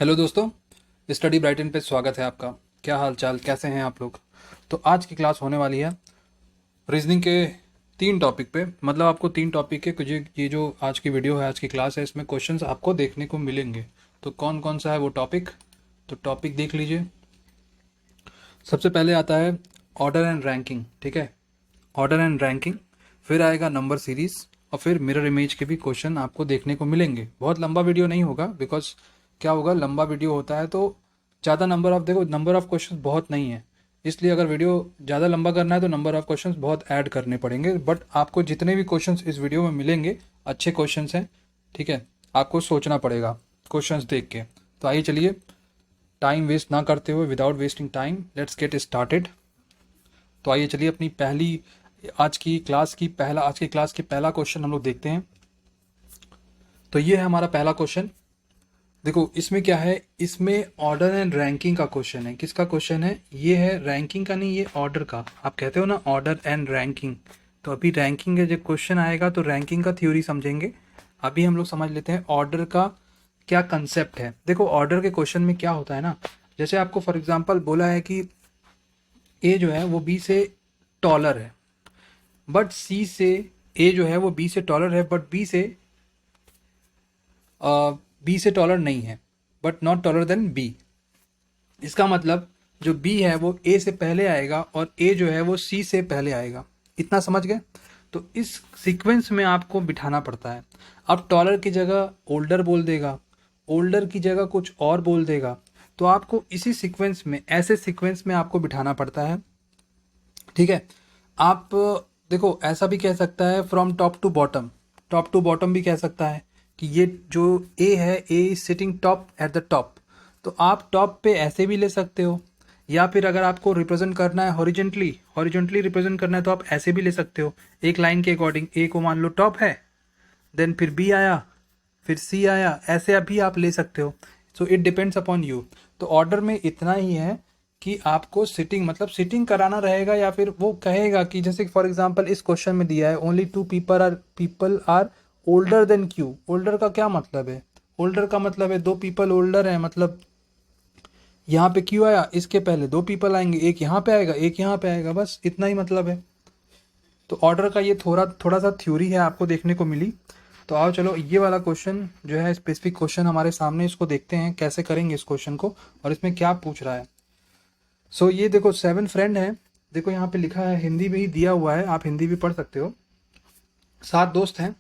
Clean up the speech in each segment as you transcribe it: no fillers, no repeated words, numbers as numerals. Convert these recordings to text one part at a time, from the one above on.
Hello दोस्तों, study Brighton पे स्वागत है आपका। क्या हाल चाल, कैसे हैं आप लोग? तो आज की क्लास होने वाली है रीजनिंग के 3 टॉपिक पे। मतलब आपको 3 टॉपिक के कुछ ये जो आज की वीडियो है, आज की क्लास है, इसमें क्वेश्चंस आपको देखने को मिलेंगे। तो कौन कौन सा है वो टॉपिक, तो टॉपिक देख लीजिए। सबसे पहले आता है ऑर्डर एंड रैंकिंग। ठीक है, ऑर्डर एंड रैंकिंग, फिर आएगा नंबर सीरीज, और फिर मिरर इमेज के भी क्वेश्चन आपको देखने को मिलेंगे। बहुत लंबा वीडियो नहीं होगा, बिकॉज क्या होगा, लंबा वीडियो होता है तो ज़्यादा नंबर ऑफ क्वेश्चन बहुत नहीं है, इसलिए अगर वीडियो ज़्यादा लंबा करना है तो नंबर ऑफ क्वेश्चंस बहुत ऐड करने पड़ेंगे। बट आपको जितने भी क्वेश्चंस इस वीडियो में मिलेंगे अच्छे क्वेश्चंस हैं। ठीक है, आपको सोचना पड़ेगा क्वेश्चंस देख के। तो आइए चलिए, टाइम वेस्ट ना करते हुए, without wasting time, let's get started. तो आइए चलिए अपनी आज की क्लास की पहला क्वेश्चन हम लोग देखते हैं। तो ये है हमारा पहला क्वेश्चन। देखो इसमें क्या है, इसमें ऑर्डर एंड रैंकिंग का क्वेश्चन है। किसका क्वेश्चन है? ये है रैंकिंग का नहीं, ये ऑर्डर का। आप कहते हो ना ऑर्डर एंड रैंकिंग, तो अभी रैंकिंग का जब क्वेश्चन आएगा तो रैंकिंग का थ्योरी समझेंगे। अभी हम लोग समझ लेते हैं ऑर्डर का क्या कंसेप्ट है। देखो ऑर्डर के क्वेश्चन में क्या होता है ना, जैसे आपको फॉर एग्जाम्पल बोला है कि ए जो है वो बी से टॉलर है, बट सी से, ए जो है वो बी से टॉलर है बट बी से टॉलर नहीं है, but not taller than B. इसका मतलब जो बी है वो ए से पहले आएगा और ए जो है वो सी से पहले आएगा। इतना समझ गए? तो इस सीक्वेंस में आपको बिठाना पड़ता है। अब टॉलर की जगह ओल्डर बोल देगा, ओल्डर की जगह कुछ और बोल देगा, तो आपको इसी सीक्वेंस में, ऐसे सीक्वेंस में आपको बिठाना पड़ता है। ठीक है, आप देखो ऐसा भी कह सकता है from top to bottom, top to bottom भी कह सकता है कि ये जो ए है, A is sitting top at the top. तो आप टॉप पे ऐसे भी ले सकते हो, या फिर अगर आपको रिप्रेजेंट करना है हॉरिजेंटली, हॉरिजेंटली रिप्रेजेंट करना है तो आप ऐसे भी ले सकते हो। एक लाइन के अकॉर्डिंग ए को मान लो टॉप है, देन फिर बी आया, फिर सी आया, ऐसे अभी आप ले सकते हो। So it depends upon you. तो ऑर्डर में इतना ही है कि आपको सिटिंग, मतलब सिटिंग कराना रहेगा, या फिर वो कहेगा कि जैसे फॉर एग्जांपल इस क्वेश्चन में दिया है only 2 people are older than Q. Older का क्या मतलब है? ओल्डर का मतलब है 2 पीपल ओल्डर है, मतलब यहाँ पे क्यू आया, इसके पहले 2 पीपल आएंगे, एक यहाँ पे आएगा, एक यहाँ पे आएगा, बस इतना ही मतलब है। तो ऑर्डर का ये थोड़ा थोड़ा सा थ्योरी है, आपको देखने को मिली। तो आओ चलो ये वाला क्वेश्चन जो है, स्पेसिफिक क्वेश्चन हमारे सामने, इसको देखते हैं कैसे करेंगे इस क्वेश्चन को, और इसमें क्या पूछ रहा है। सो ये देखो 7 फ्रेंड है, देखो यहाँ पे लिखा है, हिंदी में ही दिया हुआ है, आप हिंदी भी पढ़ सकते हो। 7 दोस्त हैं,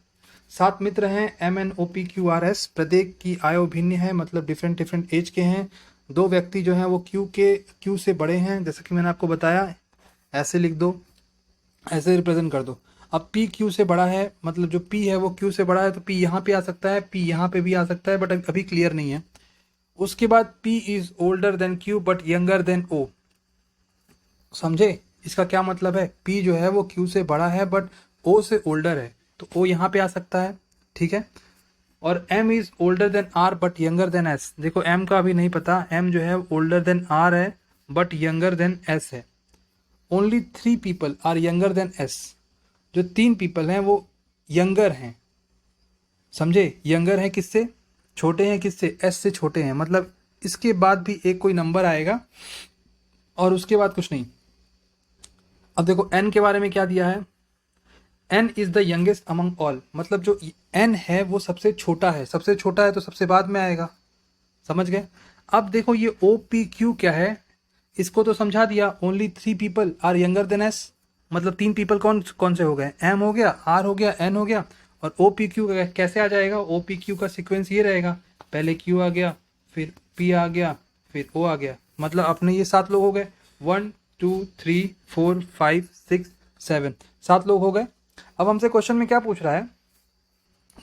7 मित्र हैं, MNOPQRS। प्रत्येक की आयु भिन्न है, मतलब डिफरेंट डिफरेंट एज के हैं। 2 व्यक्ति जो हैं वो क्यू से बड़े हैं, जैसा कि मैंने आपको बताया। ऐसे लिख दो, ऐसे रिप्रेजेंट कर दो। अब पी क्यू से बड़ा है, मतलब जो पी है वो क्यू से बड़ा है, तो पी यहाँ पे आ सकता है, पी यहाँ पे भी आ सकता है, बट अभी क्लियर नहीं है। उसके बाद P is older than Q but younger than O. समझे इसका क्या मतलब है? पी जो है वो क्यू से बड़ा है बट ओ से ओल्डर है, तो ओ यहाँ पे आ सकता है। ठीक है, और M is older than R but younger than S. देखो एम का अभी नहीं पता, एम जो है ओल्डर देन आर है बट यंगर देन एस है। Only 3 people are younger than S. जो 3 पीपल हैं वो यंगर हैं। समझे? यंगर है किससे? छोटे हैं किससे? एस से छोटे हैं, मतलब इसके बाद भी एक कोई नंबर आएगा और उसके बाद कुछ नहीं। अब देखो एन के बारे में क्या दिया है, N is the youngest among all, मतलब जो एन है वो सबसे छोटा है, सबसे छोटा है तो सबसे बाद में आएगा। समझ गए? अब देखो ये ओ पी क्यू क्या है, इसको तो समझा दिया, only 3 people are younger than S, मतलब 3 पीपल कौन कौन से हो गए? एम हो गया, आर हो गया, एन हो गया। और ओ पी क्यू कैसे आ जाएगा? ओ पी क्यू का सीक्वेंस ये रहेगा, पहले क्यू आ गया, फिर पी आ गया, फिर ओ आ गया, मतलब अपने ये 7 लोग हो गए। 1 2 3 4 5 6 7, 7 लोग हो गए। अब हमसे क्वेश्चन में क्या पूछ रहा है,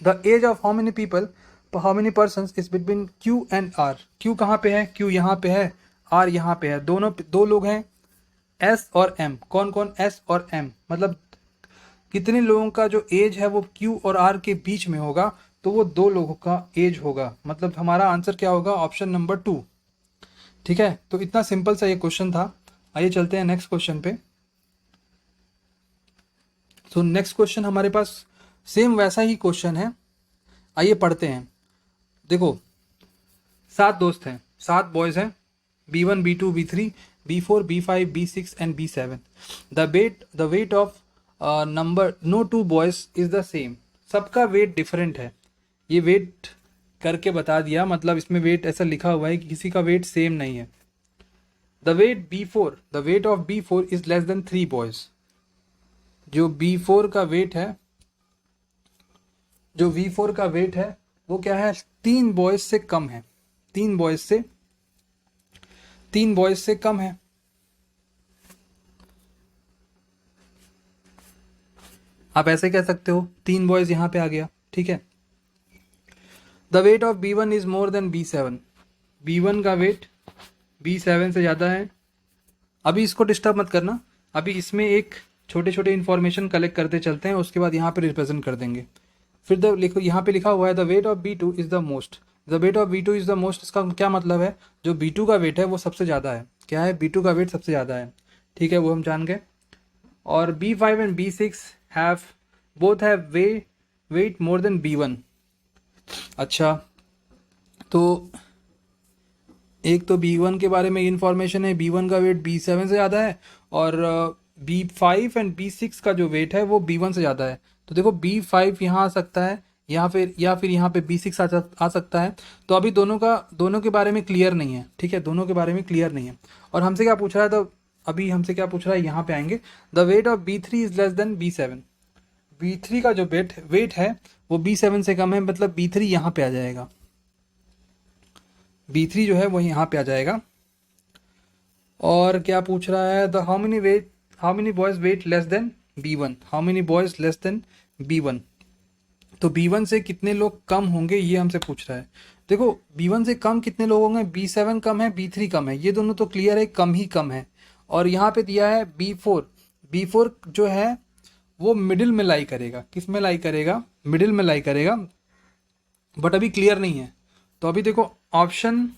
the age of how many people, how many person is between Q and R. Q कहाँ पे है? क्यू यहाँ पे है, आर यहाँ पे है, दोनों 2 लोग हैं। एस और एम, कौन कौन? एस और एम, मतलब कितने लोगों का जो एज है वो क्यू और आर के बीच में होगा, तो वो 2 लोगों का एज होगा, मतलब हमारा आंसर क्या होगा? Option number 2। ठीक है, तो इतना सिंपल सा ये क्वेश्चन था। आइए चलते हैं नेक्स्ट क्वेश्चन पे। तो नेक्स्ट क्वेश्चन हमारे पास सेम वैसा ही क्वेश्चन है, आइए पढ़ते हैं। देखो 7 दोस्त हैं, 7 बॉयज हैं, B1 B2 B3 B4 B5 B6 and B7। The weight of number no 2 boys is the same. सबका वेट डिफरेंट है। ये वेट करके बता दिया, मतलब इसमें वेट ऐसा लिखा हुआ है कि किसी का वेट सेम नहीं है। The weight of B4 is less than 3 boys. जो B4 का वेट है, जो V4 का वेट है वो क्या है, 3 बॉयज से कम है। 3 बॉयज से कम है। आप ऐसे कह सकते हो, 3 बॉयज यहां पे आ गया, ठीक है। The weight of B1 is more than B7। B1 का वेट B7 से ज़्यादा है। अभी इसको डिस्टर्ब मत करना, अभी इसमें एक छोटे छोटे इन्फॉर्मेशन कलेक्ट करते चलते हैं, उसके बाद यहाँ पे रिप्रेजेंट कर देंगे। फिर लिखो, यहाँ पे लिखा हुआ है the weight of B2 is the most. The weight of B2 is the most, इसका क्या मतलब है, जो B2 का वेट है वो सबसे ज़्यादा है। क्या है, B2 का वेट सबसे ज़्यादा है, ठीक है, वो हम जान गए। और B5 and B6 have both have weight more than B1। अच्छा, तो एक तो B1 के बारे में इंफॉर्मेशन है, B1 का वेट B7 से ज़्यादा है, और B5 एंड B6 का जो वेट है वो B1 से ज़्यादा है। तो देखो B5 यहाँ आ सकता है, यहाँ फिर या फिर यहाँ पे B6 आ सकता है। तो अभी दोनों के बारे में क्लियर नहीं है, ठीक है, दोनों के बारे में क्लियर नहीं है। और हमसे क्या पूछ रहा है, तो अभी हमसे क्या पूछ रहा है, यहाँ पे आएंगे। The weight of B3 is less than B7। B3 का जो वेट है वो B7 से कम है, मतलब B3 यहाँ पे आ जाएगा। B3 जो है वो यहाँ पे आ जाएगा। और क्या पूछ रहा है, the how many boys weight less than B1। How many boys less than B1। तो B1 से कितने लोग कम होंगे, ये हमसे पूछ रहा है। देखो B1 से कम कितने लोग होंगे, B7 कम है, B3 कम है, ये दोनों तो क्लियर है, कम ही कम है। और यहाँ पे दिया है B4 जो है वो मिडिल में लाई करेगा। किस में लाई करेगा, मिडिल में लाई करेगा, बट अभी क्लियर नहीं है। तो अभी देखो ऑप्शन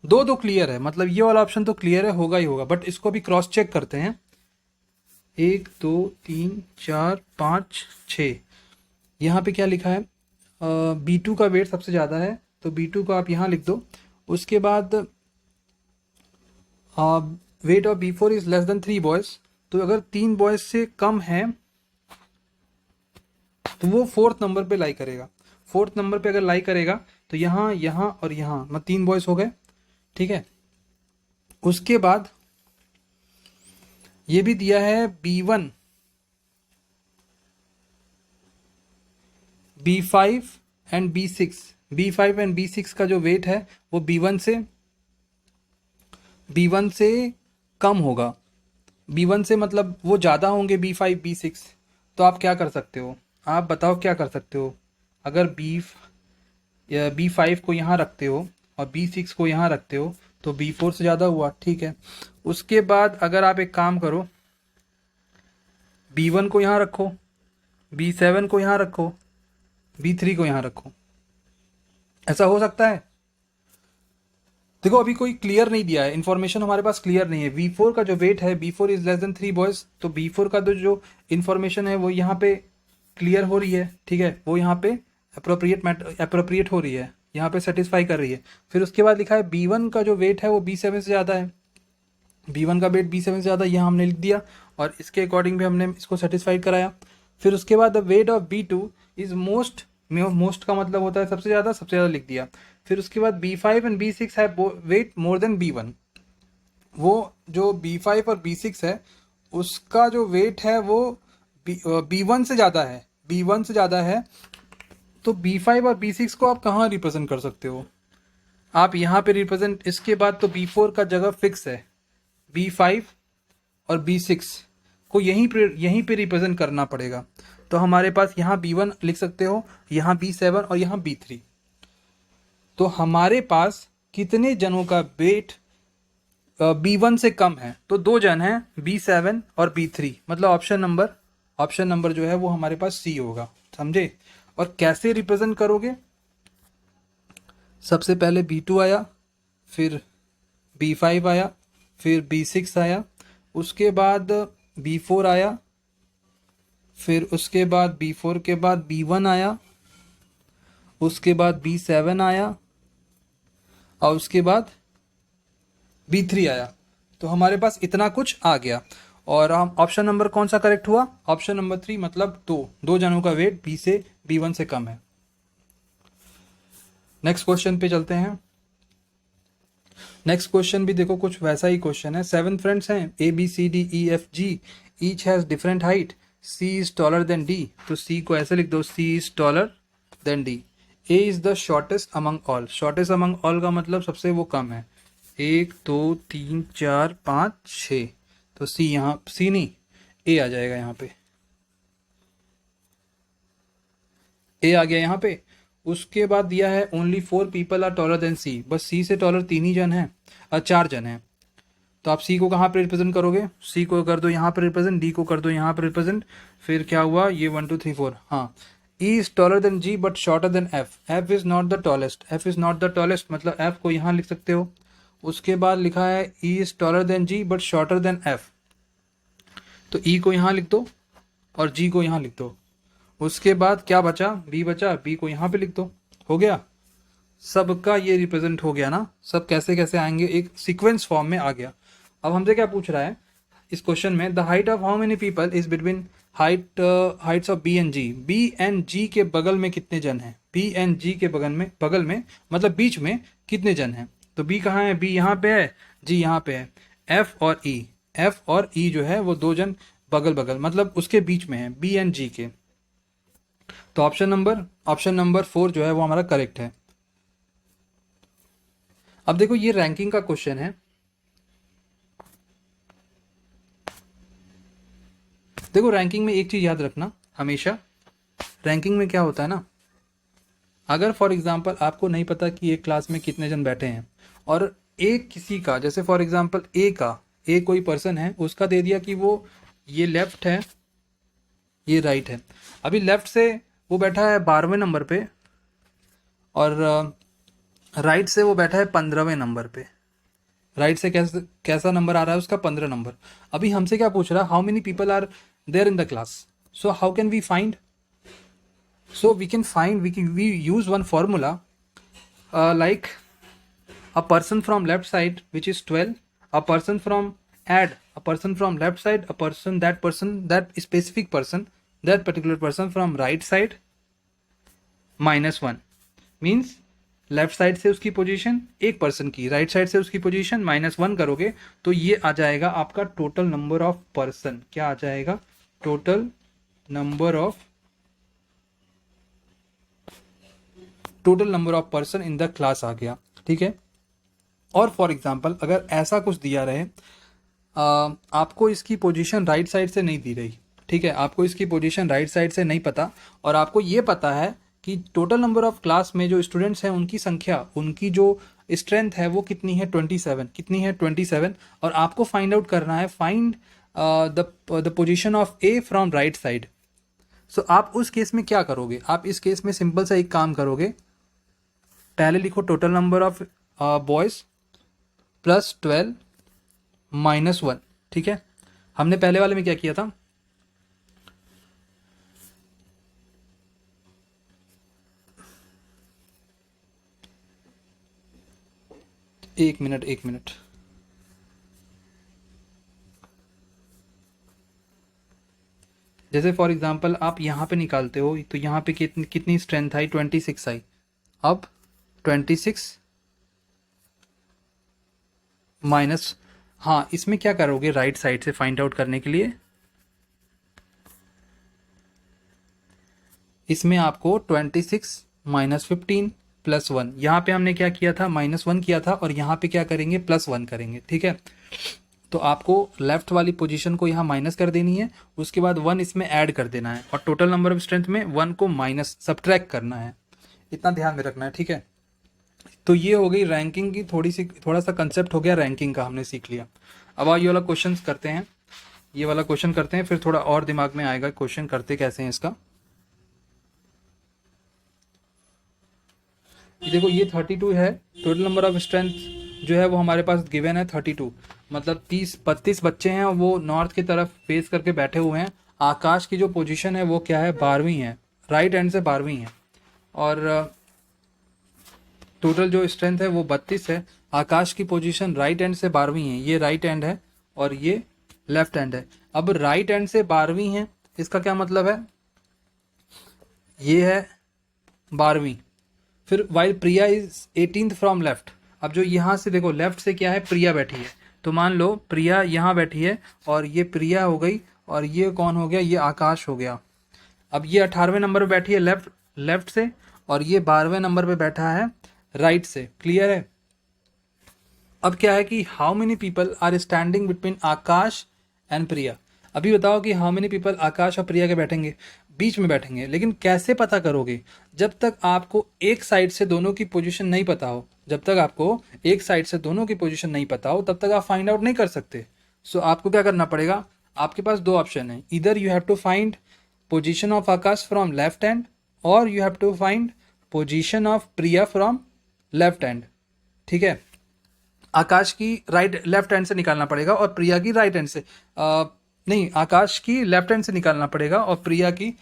दो क्लियर है, मतलब ये वाला ऑप्शन तो क्लियर है, होगा ही होगा, बट इसको भी क्रॉस चेक करते हैं। 1 2 3 4 5 6, यहाँ पे क्या लिखा है, B2 का वेट सबसे ज़्यादा है, तो B2 को आप यहाँ लिख दो। उसके बाद weight of B4 is less than 3 boys. तो अगर 3 बॉयज से कम है तो वो 4th नंबर पे लाई करेगा। 4th नंबर पे अगर लाई करेगा तो यहाँ यहाँ और यहाँ, मतलब 3 बॉयज हो गए, ठीक है। उसके बाद ये भी दिया है B1 B5 and B6। B5 and B6 का जो वेट है वो B1 से कम होगा। B1 से मतलब वो ज़्यादा होंगे B5 B6। तो आप क्या कर सकते हो, आप बताओ क्या कर सकते हो। अगर B5 को यहाँ रखते हो और B6 को यहाँ रखते हो तो B4 से ज़्यादा हुआ, ठीक है। उसके बाद अगर आप एक काम करो, B1 को यहाँ रखो, B7 को यहाँ रखो, B3 को यहाँ रखो, ऐसा हो सकता है। देखो अभी कोई क्लियर नहीं दिया है, इन्फॉर्मेशन हमारे पास क्लियर नहीं है। B4 का जो वेट है, B4 is less than 3 boys, तो B4 का जो इन्फॉर्मेशन है वो यहाँ पे क्लियर हो रही है, ठीक है, वो यहाँ पे अप्रोप्रिएट हो रही है, यहाँ पे सेटिस्फाई कर रही है। फिर उसके बाद लिखा है B1 का जो वेट है वो B7 से ज़्यादा है। B1 का वेट B7 से ज़्यादा, यहाँ हमने लिख दिया और इसके अकॉर्डिंग भी हमने इसको सेटिस्फाइड कराया। फिर उसके बाद the weight of B2 is most का मतलब होता है सबसे ज़्यादा लिख दिया। फिर उसके बाद B5 एंड B6 है वेट मोर देन B1। वो जो B5 और B6 है उसका जो वेट है वो B1 से ज़्यादा है, B1 से ज़्यादा है। तो B5 और B6 को आप कहाँ रिप्रेजेंट कर सकते हो, आप यहाँ पे रिप्रेजेंट। इसके बाद तो B4 का जगह फिक्स है, B5 और B6 को यहीं पे रिप्रेजेंट करना पड़ेगा। तो हमारे पास यहाँ B1 लिख सकते हो, यहाँ B7 और यहाँ B3। तो हमारे पास कितने जनों का वेट B1 से कम है, तो 2 जन हैं, B7 और B3, मतलब ऑप्शन नंबर जो है वो हमारे पास C होगा, समझे। और कैसे रिप्रेजेंट करोगे, सबसे पहले B2 आया, फिर B5 आया, फिर B6 आया, उसके बाद B4 आया, फिर उसके बाद B4 के बाद B1 आया, उसके बाद B7 आया, और उसके बाद B3 आया, तो हमारे पास इतना कुछ आ गया। और हम ऑप्शन नंबर कौन सा करेक्ट हुआ? ऑप्शन नंबर 3, मतलब दो जनों का वेट B1 से कम है। नेक्स्ट क्वेश्चन पे चलते हैं। नेक्स्ट क्वेश्चन भी देखो कुछ वैसा ही क्वेश्चन है। 7 फ्रेंड्स हैं, ABCDEFG, each has different height, C is taller than D। तो C को ऐसे लिख दो, C is taller than D। A is the shortest among all. Shortest among all का मतलब सबसे वो कम है, 1 2 3 4 5 6। तो C यहाँ, C नहीं, A आ जाएगा यहाँ पे, A आ गया यहाँ पे। उसके बाद दिया है only 4 people are taller than C। बस C से टॉलर 3 ही जन हैं, 4 जन हैं। तो आप C को कहाँ पे रिप्रेजेंट करोगे? C को कर दो यहाँ पे रिप्रेजेंट, D को कर दो यहाँ पे रिप्रेजेंट। फिर क्या हुआ, ये 1 2 3 4, हाँ। E is taller than G but shorter than F। F is not the tallest, F is not the tallest, मतलब F को यहाँ लिख सकते हो। उसके बाद लिखा है E is taller than G but shorter than F। तो E को यहाँ लिख दो और G को यहाँ लिख दो। उसके बाद क्या बचा? B बचा, B को यहाँ पे लिख दो। हो गया, सबका ये रिप्रेजेंट हो गया ना। सब कैसे कैसे आएंगे, एक सीक्वेंस फॉर्म में आ गया। अब हमसे क्या पूछ रहा है इस क्वेश्चन में, the height of how many people is between Heights of B and G। B and G के बगल में कितने जन हैं? B एंड G के बगल में मतलब बीच में कितने जन हैं? तो B कहाँ है? B यहाँ पे है, G यहाँ पे है। F और E जो है वो 2 जन बगल बगल, मतलब उसके बीच में है, B एंड G के। तो ऑप्शन नंबर 4 जो है वो हमारा करेक्ट है। अब देखो ये रैंकिंग का क्वेश्चन है। देखो रैंकिंग में एक चीज याद रखना हमेशा, रैंकिंग में क्या होता है ना, अगर फॉर एग्जांपल आपको नहीं पता कि एक क्लास में कितने जन बैठे हैं, और एक किसी का, जैसे फॉर एग्जांपल ए कोई पर्सन है, उसका दे दिया कि वो ये लेफ्ट है ये राइट है। अभी लेफ्ट से वो बैठा है 12वें नंबर पे और राइट से वो बैठा है 15वें नंबर पे। राइट से कैसा नंबर आ रहा है उसका? 15 नंबर। अभी हमसे क्या पूछ रहा है, how many people are there in the class. So how can we find? So we can find, we use one formula like a person from left side which is 12, a person from left side, that specific person, that particular person from right side -1 means left side से उसकी position एक person की, right side से उसकी position -1 करोगे तो ये आ जाएगा आपका टोटल नंबर ऑफ पर्सन। क्या आ जाएगा? Total number of person in the class आ गया, ठीक है। और फॉर एग्जाम्पल अगर ऐसा कुछ दिया रहे, आपको इसकी पोजीशन राइट साइड से नहीं दी रही, ठीक है, आपको इसकी पोजीशन राइट साइड से नहीं पता, और आपको ये पता है कि टोटल नंबर ऑफ क्लास में जो स्टूडेंट्स हैं उनकी संख्या, उनकी जो स्ट्रेंथ है वो कितनी है? 27। कितनी है? 27। और आपको फाइंड आउट करना है, find the position of A from right side. So आप उस केस में क्या करोगे? आप इस केस में सिंपल सा एक काम करोगे, पहले लिखो total number of boys plus 12 -1, ठीक है। हमने पहले वाले में क्या किया था? एक मिनट जैसे फॉर एग्जांपल आप यहाँ पे निकालते हो तो यहाँ पे कितनी स्ट्रेंथ आई? 26 आई। अब 26 माइनस, हाँ इसमें क्या करोगे राइट साइड से फाइंड आउट करने के लिए? इसमें आपको 26 -15 +1, यहाँ पे हमने क्या किया था? -1 किया था, और यहाँ पे क्या करेंगे? +1 करेंगे, ठीक है। तो आपको लेफ्ट वाली पोजीशन को यहाँ माइनस कर देनी है, उसके बाद 1 इसमें ऐड कर देना है, और टोटल नंबर ऑफ स्ट्रेंथ में 1 को माइनस सब्ट्रैक्ट करना है। इतना ध्यान में रखना है, ठीक है। तो ये हो गई रैंकिंग की थोड़ा सा कंसेप्ट हो गया रैंकिंग का, हमने सीख लिया। अब ये वाला क्वेश्चन करते हैं, ये वाला क्वेश्चन करते हैं, फिर थोड़ा और दिमाग में आएगा क्वेश्चन करते कैसे हैं इसका। देखो ये 32 है, टोटल नंबर ऑफ स्ट्रेंथ जो है वो हमारे पास गिवन है 32, मतलब 32 बच्चे हैं और वो नॉर्थ की तरफ फेस करके बैठे हुए हैं। आकाश की जो पोजीशन है वो क्या है? 12वीं है, राइट हैंड से 12वीं है। और टोटल जो स्ट्रेंथ है वो 32 है। आकाश की पोजीशन राइट हैंड से 12वीं है, ये राइट हैंड है और ये लेफ्ट हैंड है। अब राइट हैंड से 12वीं है, इसका क्या मतलब है, ये है 12वीं। फिर while Priya is 18th from left. अब जो यहाँ से देखो लेफ्ट से क्या है, प्रिया बैठी है, तो मान लो प्रिया यहाँ बैठी है और ये प्रिया हो गई और ये कौन हो गया, ये आकाश हो गया। अब ये 18वें नंबर पे बैठी है लेफ्ट से और ये 12वें नंबर पे बैठा है राइट से। क्लियर है। अब क्या है कि how many people are standing between Akash and Priya. अभी बताओ कि हाउ मेनी पीपल आकाश और प्रिया के बैठेंगे, बीच में बैठेंगे। लेकिन कैसे पता करोगे, जब तक आपको एक साइड से दोनों की पोजीशन नहीं पता हो, जब तक आपको एक साइड से दोनों की पोजीशन नहीं पता हो तब तक आप फाइंड आउट नहीं कर सकते। सो आपको क्या करना पड़ेगा, आपके पास दो ऑप्शन है, इधर you have to find position of Akash from left hand और you have to find position of Priya from left hand. ठीक है, आकाश की लेफ्ट हैंड से निकालना पड़ेगा और प्रिया की राइट हैंड से नहीं, आकाश की लेफ्ट हैंड से निकालना पड़ेगा और प्रिया की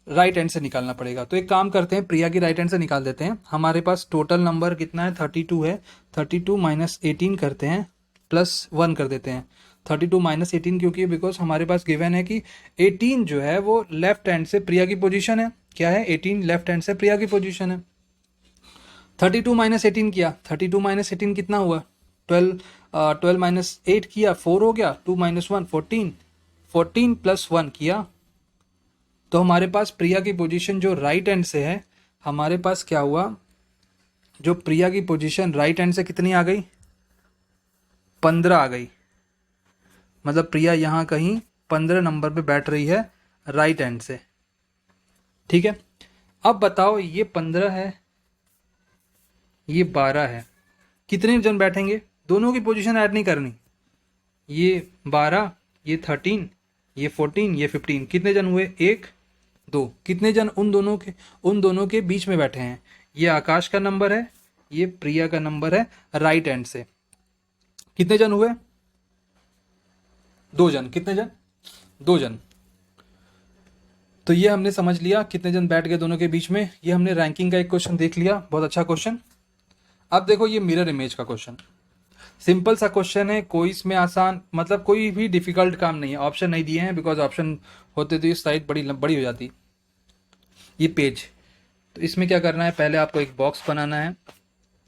राइट हैंड से निकालना पड़ेगा। तो एक काम करते हैं, प्रिया की राइट हैंड से निकाल देते हैं। हमारे पास टोटल नंबर कितना है, 32 है। 32 माइनस 18 करते हैं, प्लस 1 कर देते हैं। 32 माइनस 18 क्योंकि बिकॉज हमारे पास गिवन है कि 18 जो है वो लेफ्ट हैंड से प्रिया की पोजीशन है। क्या है, 18 लेफ्ट हैंड से प्रिया की पोजीशन है। 32 माइनस 18 किया, 32 माइनस 18 कितना हुआ, 12 माइनस 8 किया, 4 हो गया, 2 माइनस 1 14, 14 प्लस 1 किया, तो हमारे पास प्रिया की पोजीशन जो राइट हैंड से है, हमारे पास क्या हुआ, जो प्रिया की पोजीशन राइट हैंड से कितनी आ गई, 15 आ गई। मतलब प्रिया यहाँ कहीं 15 नंबर पे बैठ रही है राइट हैंड से। ठीक है, अब बताओ ये 15 है, ये 12 है, कितने जन बैठेंगे, दोनों की पोजीशन ऐड नहीं करनी। ये 12, ये 13, ये 14, ये 15, कितने जन हुए, 1 2, कितने जन उन दोनों के बीच में बैठे हैं। ये आकाश का नंबर है, ये प्रिया का नंबर है राइट हैंड से। कितने जन हुए, 2 जन। कितने जन, 2 जन। तो ये हमने समझ लिया कितने जन बैठ गए दोनों के बीच में। ये हमने रैंकिंग का एक क्वेश्चन देख लिया, बहुत अच्छा क्वेश्चन। अब देखो ये मिरर इमेज का क्वेश्चन, सिंपल सा क्वेश्चन है, कोई इसमें आसान मतलब कोई भी डिफिकल्ट काम नहीं है। ऑप्शन नहीं दिए हैं बिकॉज ऑप्शन होते तो ये स्लाइड बड़ी हो जाती। ये पेज, तो इसमें क्या करना है, पहले आपको एक बॉक्स बनाना है।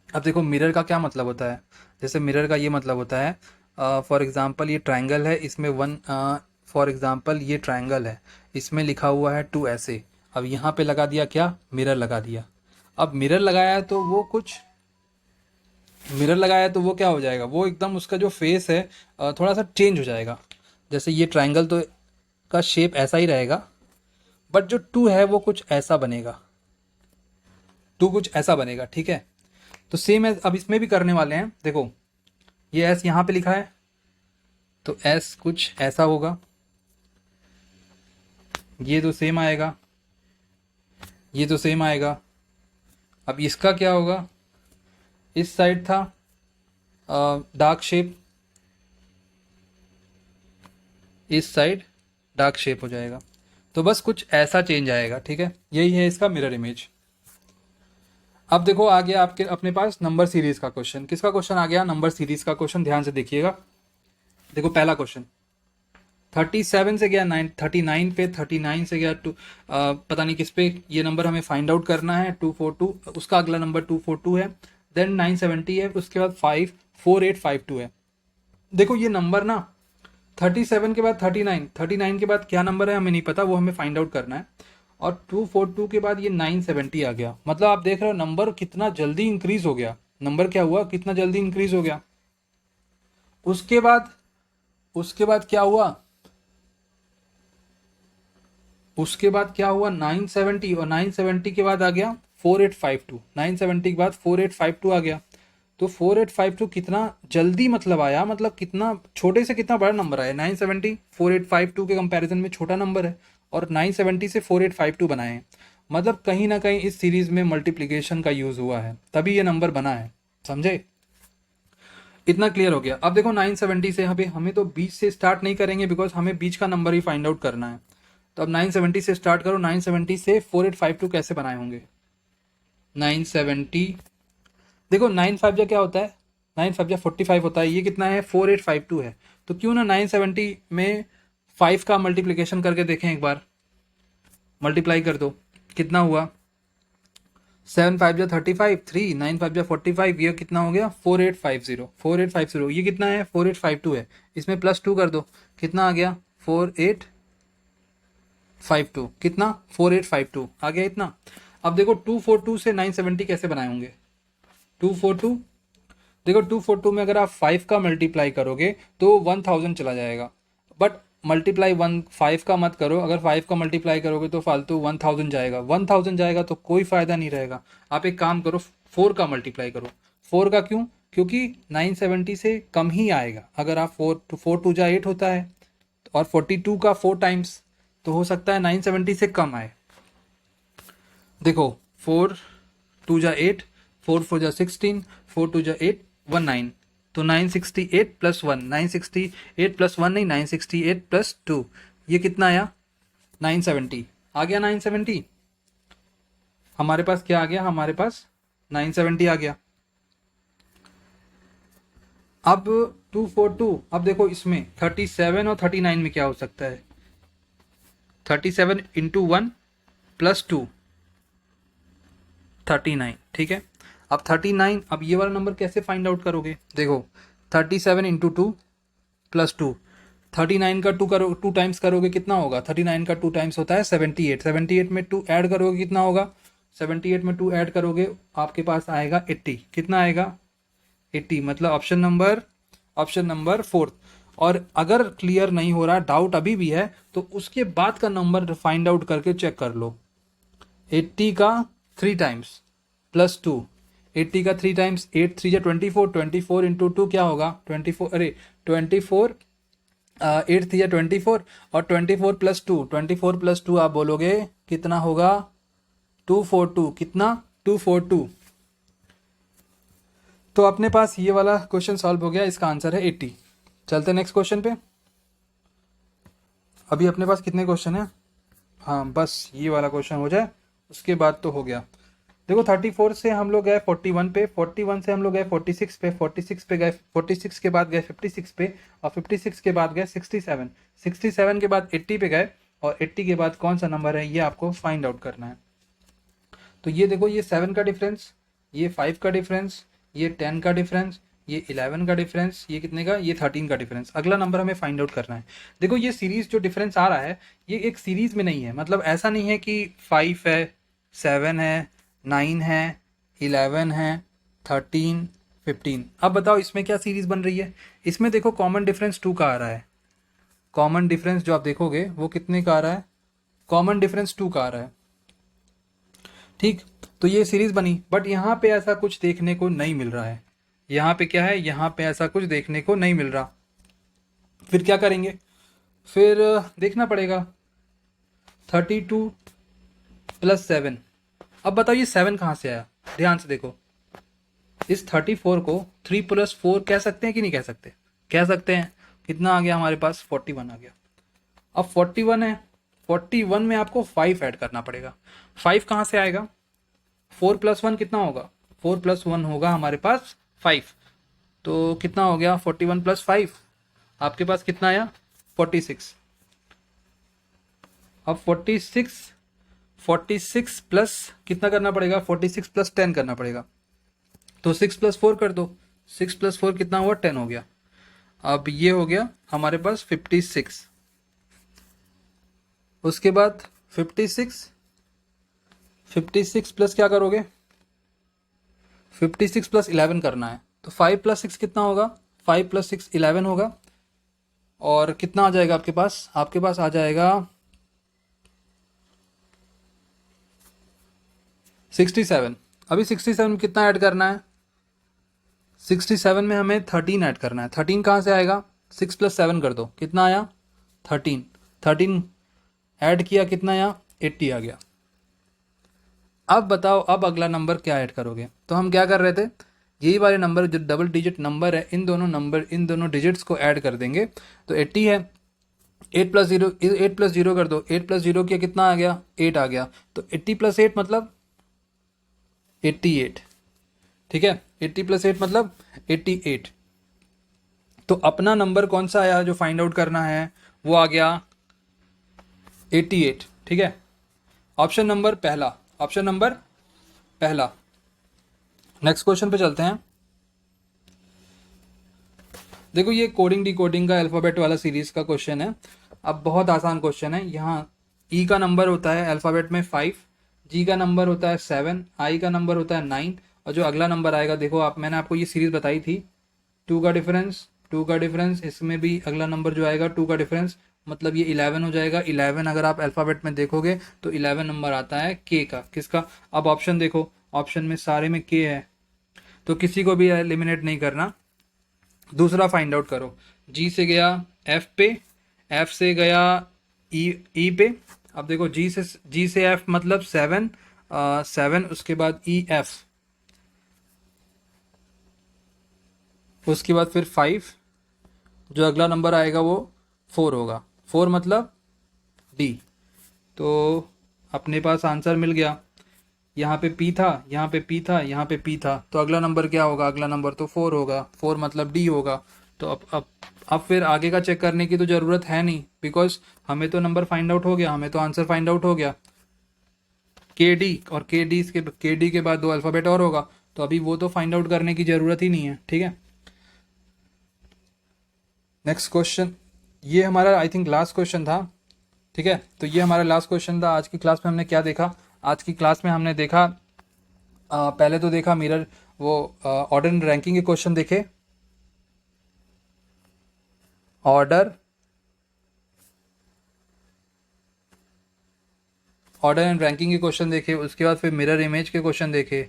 अब देखो मिरर का क्या मतलब होता है, जैसे मिरर का ये मतलब होता है, फॉर एग्जांपल ये ट्रायंगल है, इसमें फॉर एग्जांपल ये ट्रायंगल है, इसमें लिखा हुआ है 2 ऐसे। अब यहाँ पे लगा दिया क्या, मिरर लगा दिया। अब मिरर लगाया तो वो क्या हो जाएगा, वो एकदम उसका जो फेस है थोड़ा सा चेंज हो जाएगा। जैसे ये ट्रायंगल तो का शेप ऐसा ही रहेगा, बट जो 2 है वो कुछ ऐसा बनेगा, 2 कुछ ऐसा बनेगा। ठीक है, तो सेम है अब इसमें भी करने वाले हैं। देखो ये एस यहाँ पे लिखा है, तो एस कुछ ऐसा होगा, ये तो सेम आएगा, ये तो सेम आएगा। अब इसका क्या होगा, इस साइड था डार्क शेप, इस साइड डार्क शेप हो जाएगा, तो बस कुछ ऐसा चेंज आएगा। ठीक है, यही है इसका मिरर इमेज। अब देखो आ गया आपके अपने पास नंबर सीरीज का क्वेश्चन। किसका क्वेश्चन आ गया, नंबर सीरीज का क्वेश्चन। ध्यान से देखिएगा, देखो पहला क्वेश्चन 37 से गया 39 पे, 39 से गया पता नहीं किस पे, ये नंबर हमें फाइंड आउट करना है 242, उसका अगला नंबर 242 है, देन 970 है, उसके बाद 54852 है। देखो ये नंबर ना 37 के बाद 39 के बाद क्या नंबर है हमें नहीं पता, वो हमें फाइंड आउट करना है। और 242 के बाद ये 970 आ गया। मतलब आप देख रहे हो नंबर कितना जल्दी इंक्रीज हो गया, नंबर क्या हुआ, कितना जल्दी इंक्रीज हो गया। उसके बाद क्या हुआ, 970, और 970 के बाद आ गया 4852, 970 के बाद 4852 आ गया। तो 4852 कितना जल्दी मतलब आया, मतलब कितना छोटे से कितना बड़ा नंबर आया। 970 4852 के कंपैरिजन में छोटा नंबर है, और 970 से 4852 बनाए हैं। मतलब कहीं ना कहीं इस सीरीज में मल्टीप्लिकेशन का यूज हुआ है, तभी ये नंबर बना है। समझे, इतना क्लियर हो गया। अब देखो 970 से हमें तो बीच से स्टार्ट नहीं करेंगे बिकॉज हमें बीच का नंबर ही फाइंड आउट करना है। तो अब 970 से स्टार्ट करो। 970 से 4852 कैसे बनाए होंगे, 970 देखो 9 5 क्या होता है, 9 5 45 होता है, ये कितना है 4852 है। तो क्यों ना 970 में 5 का मल्टीप्लिकेशन करके देखें एक बार, मल्टीप्लाई कर दो, कितना हुआ 7 5 35, 3 9 5 45, ये कितना हो गया 4850, 4850, ये कितना है 4852 है, इसमें +2 कर दो, कितना आ गया 4852, कितना 4852 आ गया इतना। अब देखो 242 से 970 कैसे बनाए होंगे, 242, देखो 242 में अगर आप 5 का मल्टीप्लाई करोगे तो 1000 चला जाएगा, बट मल्टीप्लाई 5 का मत करो, अगर 5 का मल्टीप्लाई करोगे तो फालतू 1000 जाएगा, 1000 जाएगा तो कोई फ़ायदा नहीं रहेगा। आप एक काम करो 4 का मल्टीप्लाई करो, 4 का क्यों, क्योंकि 970 से कम ही आएगा, अगर आप 4 2 जा 8 होता है, और 42 का 4 टाइम्स, तो हो सकता है 970 से कम आए। देखो 4 2 जा 8, 4 4 जा 16, 4 2 जा 8, 19, तो 968 प्लस 1, 968 प्लस 1 नहीं, 968 प्लस 2, ये कितना आया 970, आ गया 970, हमारे पास क्या आ गया, हमारे पास 970 आ गया। अब 242, अब देखो इसमें 37 और 39 में क्या हो सकता है, 37 इंटू 1 प्लस 2 39, ठीक है। अब 39, अब ये वाला नंबर कैसे फाइंड आउट करोगे, देखो 37 इंटू 2 प्लस 2, 39 का 2 करो, 2 टाइम्स करोगे कितना होगा, 39 का 2 टाइम्स होता है 78, 78 में 2 ऐड करोगे कितना होगा, 78 में 2 ऐड करोगे आपके पास आएगा 80, कितना आएगा 80, मतलब ऑप्शन नंबर 4। और अगर क्लियर नहीं हो रहा, डाउट अभी भी है, तो उसके बाद का नंबर फाइंड आउट करके चेक कर लो, 80 का 3 टाइम्स प्लस 2, 80 का 3 टाइम्स, 8 3 या 24, 24 इंटू 2 क्या होगा 24, अरे 24, 8 3 या 24, और 24 प्लस 2, 24 प्लस 2 आप बोलोगे कितना होगा 242, कितना 242। तो अपने पास ये वाला क्वेश्चन सॉल्व हो गया, इसका आंसर है 80। चलते नेक्स्ट क्वेश्चन पे। अभी अपने पास कितने क्वेश्चन हैं, हाँ बस ये वाला क्वेश्चन हो जाए उसके बाद तो हो गया। देखो 34 से हम लोग गए 41 पे, 41 से हम लोग गए 46 पे, 46 पे गए, 46 के बाद गए 56 पे, और 56 के बाद गए 67, 67 के बाद 80 पे गए, और 80 के बाद कौन सा नंबर है ये आपको फाइंड आउट करना है। तो ये देखो, ये 7 का डिफरेंस, ये 5 का डिफरेंस, ये 10 का डिफरेंस, ये 11 का डिफरेंस, ये कितने का, ये 13 का डिफरेंस। अगला नंबर हमें फाइंड आउट करना है। देखो ये सीरीज जो डिफरेंस आ रहा है, ये एक सीरीज में नहीं है, मतलब ऐसा नहीं है कि 5 है, 7 है, 9 है, 11 है, 13, 15। अब बताओ इसमें क्या सीरीज बन रही है। इसमें देखो कॉमन डिफरेंस 2 का आ रहा है, कॉमन डिफरेंस जो आप देखोगे वो कितने का आ रहा है, कॉमन डिफरेंस 2 का आ रहा है, ठीक। तो ये सीरीज बनी, बट यहाँ पे ऐसा कुछ देखने को नहीं मिल रहा है। यहाँ पे क्या है, यहाँ पे ऐसा कुछ देखने को नहीं मिल रहा। फिर क्या करेंगे, फिर देखना पड़ेगा 32 प्लस 7। अब बताओ ये 7 कहाँ से आया, ध्यान से देखो, इस 34 को 3 प्लस 4 कह सकते हैं कि नहीं कह सकते, कह सकते हैं। कितना आ गया हमारे पास 41 आ गया। अब 41 है, 41 में आपको 5 ऐड करना पड़ेगा। 5 कहाँ से आएगा, 4 प्लस 1 कितना होगा, 4 प्लस 1 होगा हमारे पास 5, तो कितना हो गया 41 प्लस 5, आपके पास कितना आया 46। अब 46 प्लस कितना करना पड़ेगा, 46 प्लस 10 करना पड़ेगा, तो 6 प्लस 4 कर दो, 6 प्लस 4 कितना हुआ 10 हो गया। अब ये हो गया हमारे पास 56, उसके बाद 56 प्लस क्या करोगे, 56 प्लस 11 करना है, तो 5 प्लस 6 कितना होगा, 5 प्लस 6 11 होगा, और कितना आ जाएगा आपके पास, आपके पास आ जाएगा 67। अभी 67 में कितना ऐड करना है, 67 में हमें 13 ऐड करना है। 13 कहाँ से आएगा, 6 प्लस 7 कर दो, कितना आया 13, 13 ऐड किया कितना आया 80 आ गया। अब बताओ अब अगला नंबर क्या ऐड करोगे, तो हम क्या कर रहे थे, यही वाले नंबर जो डबल डिजिट नंबर है, इन दोनों डिजिट्स को ऐड कर देंगे, तो 80 है, 8 प्लस 0, 8 प्लस 0 कर दो, 8 प्लस 0 किया कितना आ गया 8 आ गया, तो 80 प्लस 8 मतलब 88, ठीक है। 80 + 8 मतलब 88। तो अपना नंबर कौन सा आया जो फाइंड आउट करना है, वो आ गया 88। ठीक है, ऑप्शन नंबर पहला। नेक्स्ट क्वेश्चन पे चलते हैं। देखो ये कोडिंग डिकोडिंग का अल्फ़ाबेट वाला सीरीज का क्वेश्चन है। अब बहुत आसान क्वेश्चन है। यहाँ ई का नंबर होता है अल्फ़ाबेट में 5, जी का नंबर होता है 7, आई का नंबर होता है 9, और जो अगला नंबर आएगा, देखो आप, मैंने आपको ये सीरीज बताई थी, 2 का डिफरेंस, इसमें भी अगला नंबर जो आएगा 2 का डिफरेंस, मतलब ये 11 हो जाएगा। 11 अगर आप अल्फ़ाबेट में देखोगे तो 11 नंबर आता है के का। किसका? अब ऑप्शन देखो, ऑप्शन में सारे में के है, तो किसी को भी एलिमिनेट नहीं करना। दूसरा फाइंड आउट करो। जी से गया एफ पे, एफ से गया ई पे। अब देखो जी से एफ मतलब 7, 7, उसके बाद ई एफ, उसके बाद फिर 5, जो अगला नंबर आएगा वो 4 होगा। 4 मतलब डी। तो अपने पास आंसर मिल गया। यहाँ पे पी था, यहाँ पे पी था, यहाँ पे पी था, तो अगला नंबर क्या होगा? अगला नंबर तो 4 होगा। 4 मतलब डी होगा। तो अब फिर आगे का चेक करने की तो ज़रूरत है नहीं, बिकॉज हमें तो नंबर फाइंड आउट हो गया, हमें तो आंसर फाइंड आउट हो गया। के डी, और के डी के बाद 2 अल्फ़ाबेट और होगा, तो अभी वो तो फाइंड आउट करने की ज़रूरत ही नहीं है। ठीक है, नेक्स्ट क्वेश्चन। ये हमारा आई थिंक लास्ट क्वेश्चन था। ठीक है, तो ये हमारा लास्ट क्वेश्चन था। आज की क्लास में हमने क्या देखा? आज की क्लास में हमने देखा, पहले तो देखा मिरर, वो ऑर्डर एंड रैंकिंग के क्वेश्चन देखे, ऑर्डर एंड रैंकिंग के क्वेश्चन देखे, उसके बाद फिर मिरर इमेज के क्वेश्चन देखे,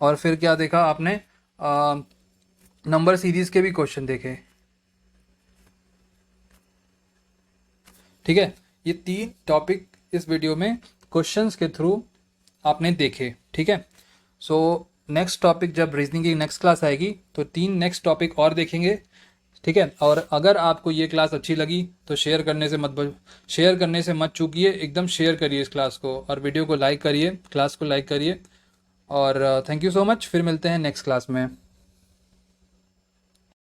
और फिर क्या देखा आपने? नंबर सीरीज के भी क्वेश्चन देखे। ठीक है, ये 3 टॉपिक इस वीडियो में क्वेश्चंस के थ्रू आपने देखे। ठीक है, सो नेक्स्ट टॉपिक जब रीजनिंग की नेक्स्ट क्लास आएगी तो 3 नेक्स्ट टॉपिक और देखेंगे। ठीक है, और अगर आपको ये क्लास अच्छी लगी तो शेयर करने से मत चूकिए। एकदम शेयर करिए इस क्लास को, और वीडियो को लाइक करिए, क्लास को लाइक करिए। और थैंक यू सो मच। फिर मिलते हैं नेक्स्ट क्लास में।